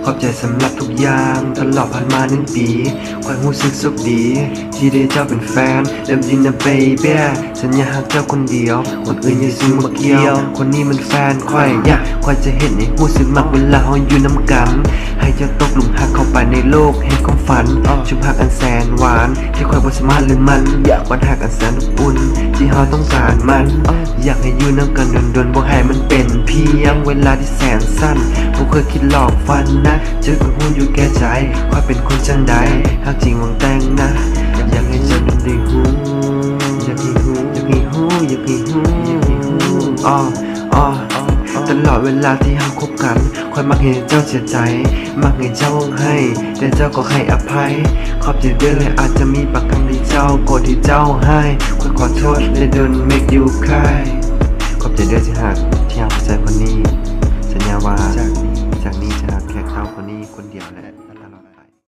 ขอบใจสำหรับทุกอย่างตลอดผ่านมา1 ปีคอยรู้สึกสุขดีที่ได้เจ้าเป็นแฟนเริ่มยินนะเบบี้สัญญาหักเจ้าคนเดียวคนอื่นอย่าซิมาเกี่ยวคนนี้มันแฟนคอยคอยจะเห็นให้รู้สึกมากเวลาเราอยู่น้ำกันให้เจ้าตกหลุมหักเข้าไปในโลกแห่งความฝันชุบหักอันแสนหวานที่คอยบ่สามารถลืมมันอยากวันหักอันแสนอบอุ่นที่เราต้องการมันอยากให้อยู่น้ำกันดนๆบ่ให้มันเป็นเพียงเวลาที่แสนสั้นบ่เคยคิดหลอกฟันนะเจอกับหูอยู่แก่ใจคอยเป็นคนจังใดหากจริงหวังแต่งนะอยากให้เจ้าได้หูอยากให้หูอยากให้หูอยากให้หูอยากให้หูตลอดเวลาที่เราคบกันคอยมักเห็นเจ้าเสียใจมักเห็นเจ้าร้องไห้แต่เจ้าก็ให้อภัยขอบใจเด้อเลยอาจจะมีปากคำที่เจ้าโกรธที่เจ้าให้คอยขอโทษและdon't make you cry ขอบใจเด้อที่หักที่เอาใจคนนี้สัญญาว่า